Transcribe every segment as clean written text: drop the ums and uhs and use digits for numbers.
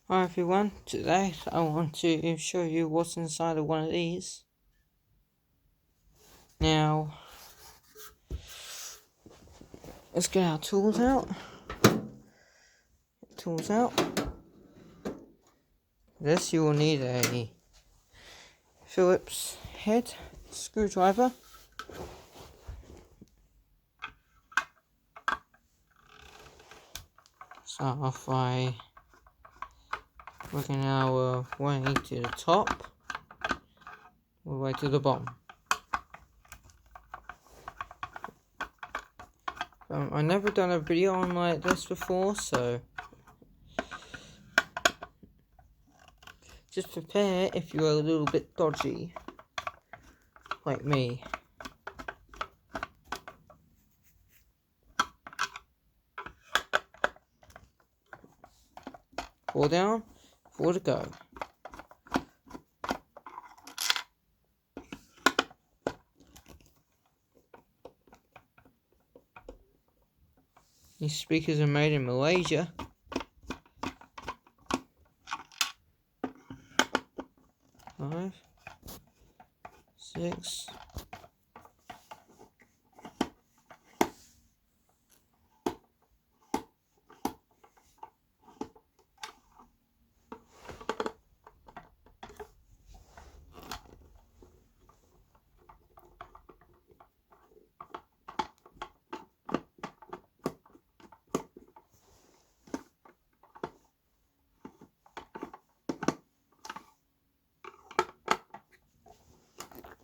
Hi everyone, today I want to show you what's inside of one of these. Now, let's get our tools out. This you will need a Phillips head screwdriver. Start off by working our way to the top, all the way to the bottom. I've never done a video on like this before, so just prepare if you're a little bit dodgy, like me. Four down, four to go. These speakers are made in Malaysia. Five, six,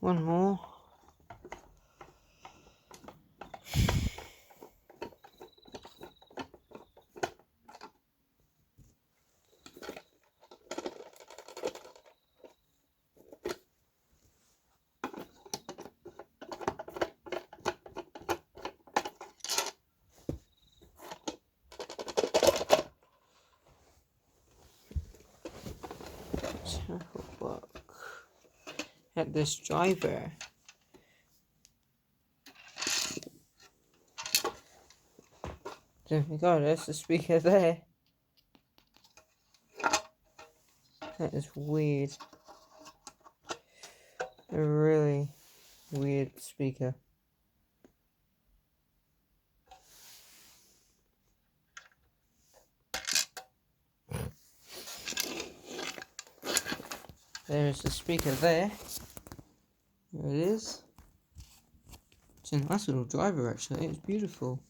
one more. Let's have a look at this driver. There we go, there's the speaker there. That is weird. A really weird speaker. There's the speaker there. There it is. It's a nice little driver actually, it's beautiful.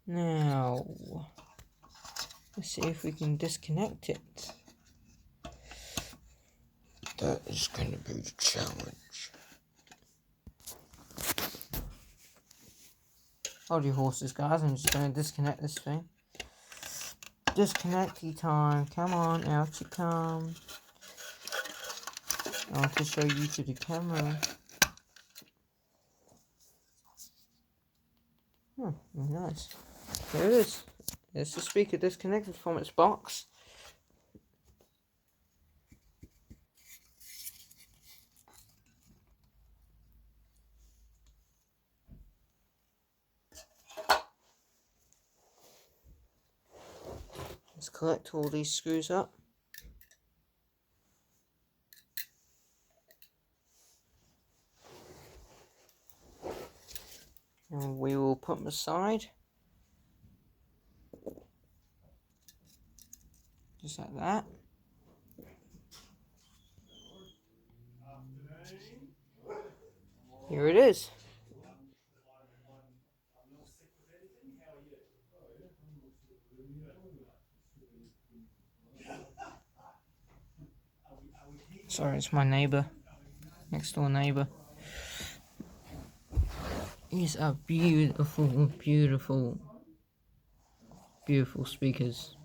Now, let's see if we can disconnect it. That is going to be the challenge. Hold your horses, guys. I'm just going to disconnect this thing. Disconnecty time. Come on, out you come. I want to show you to the camera. Oh, nice. There it is. There's the speaker disconnected from its box. Let's collect all these screws up. And we will put them aside. Just like that. Here it is. Sorry, it's my neighbour. Next door neighbour. These are beautiful, beautiful, beautiful speakers.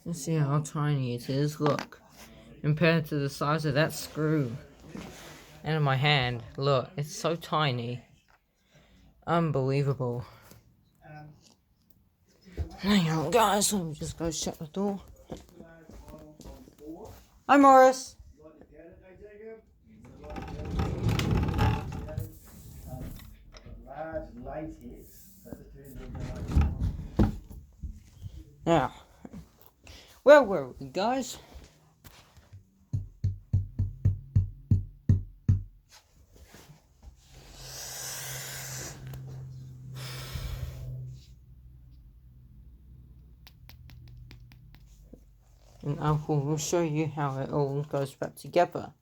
Let's see how tiny it is. Look, compared to the size of that screw. And in my hand, look, it's so tiny. Unbelievable. Hang on, guys, let me just go shut the door. Hi, Morris. Now, where were we, guys? And Uncle will show you how it all goes back together.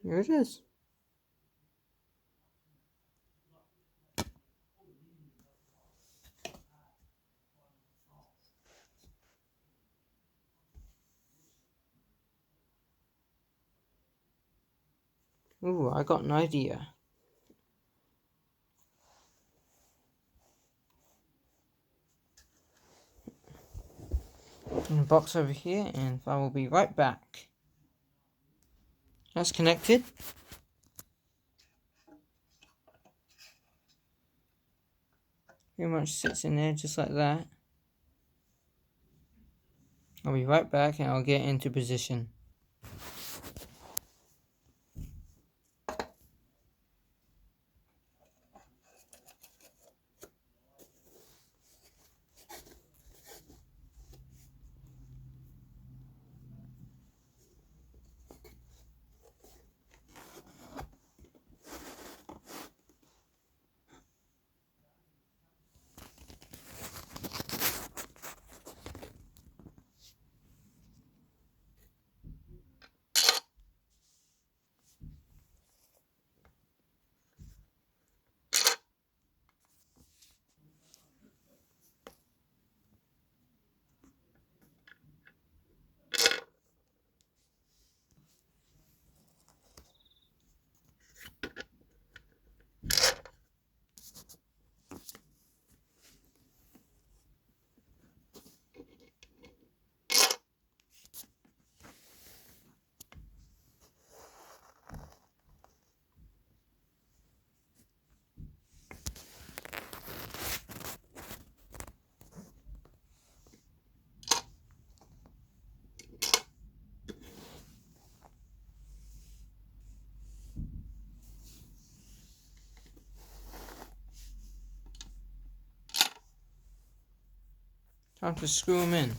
Here it is. Ooh, I got an idea. In a box over here, and I will be right back. That's connected. Pretty much sits in there just like that. I'll be right back and I'll get into position. Time to screw them in.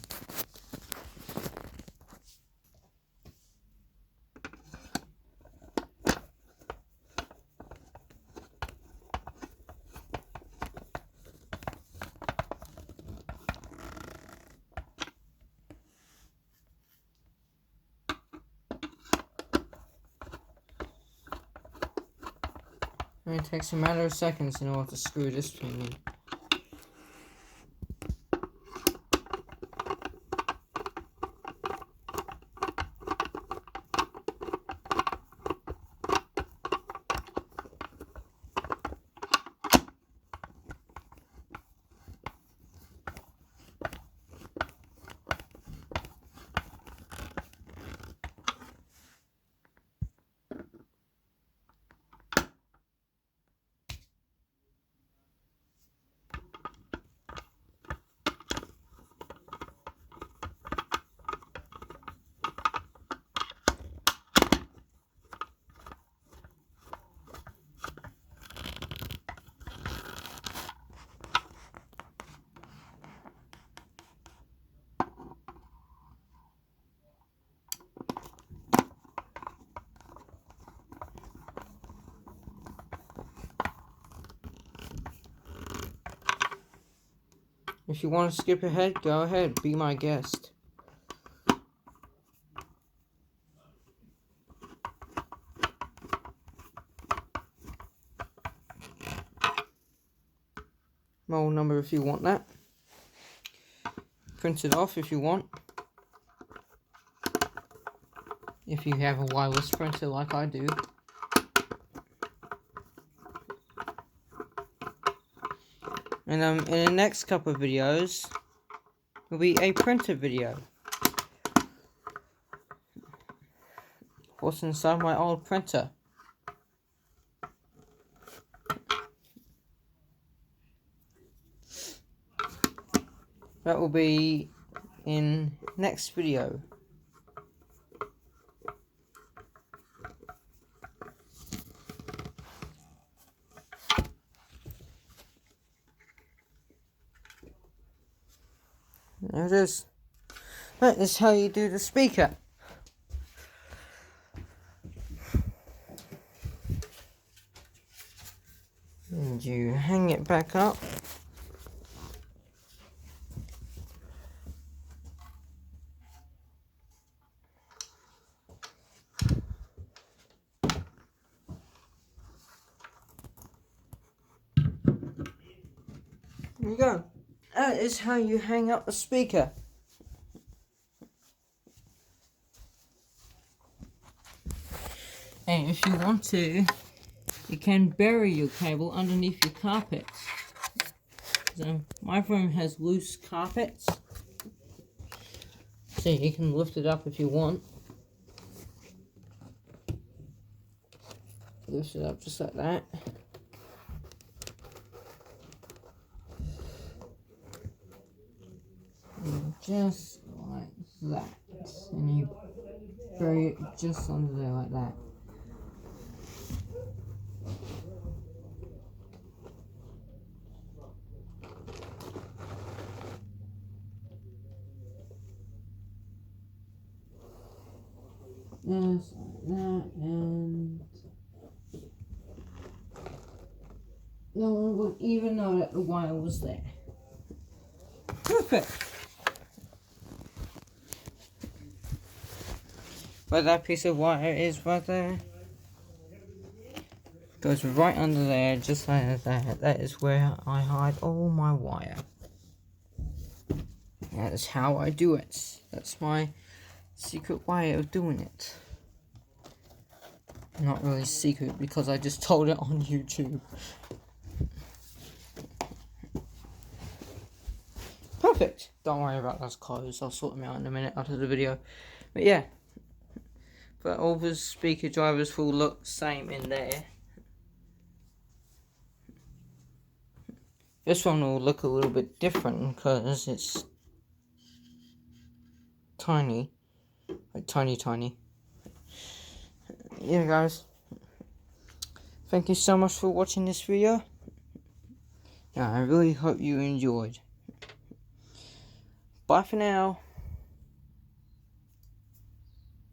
It takes a matter of seconds in order to screw this thing in. If you want to skip ahead, go ahead, be my guest. model number if you want that. Print it off if you want. If you have a wireless printer like I do. And in the next couple of videos will be a printer video. What's inside my old printer? That will be in next video. There it is. That is how you do the speaker. And you hang it back up. There you go. That is how you hang up the speaker. And if you want to, you can bury your cable underneath your carpets. So my room has loose carpets, so you can lift it up if you want. Lift it up just like that. And just like that. And you bury it just under there like that. Just like that, and no one would even know that the wire was there. Perfect! But that piece of wire is right there. Goes right under there, just like that. That is where I hide all my wire. That is how I do it. That's my secret way of doing it. Not really secret because I just told it on YouTube. Perfect. Don't worry about those clothes. I'll sort them out in a minute after the video. But yeah. But all the speaker drivers will look same in there. This one will look a little bit different because it's tiny. Like tiny. Yeah guys. Thank you so much for watching this video. I really hope you enjoyed. Bye for now.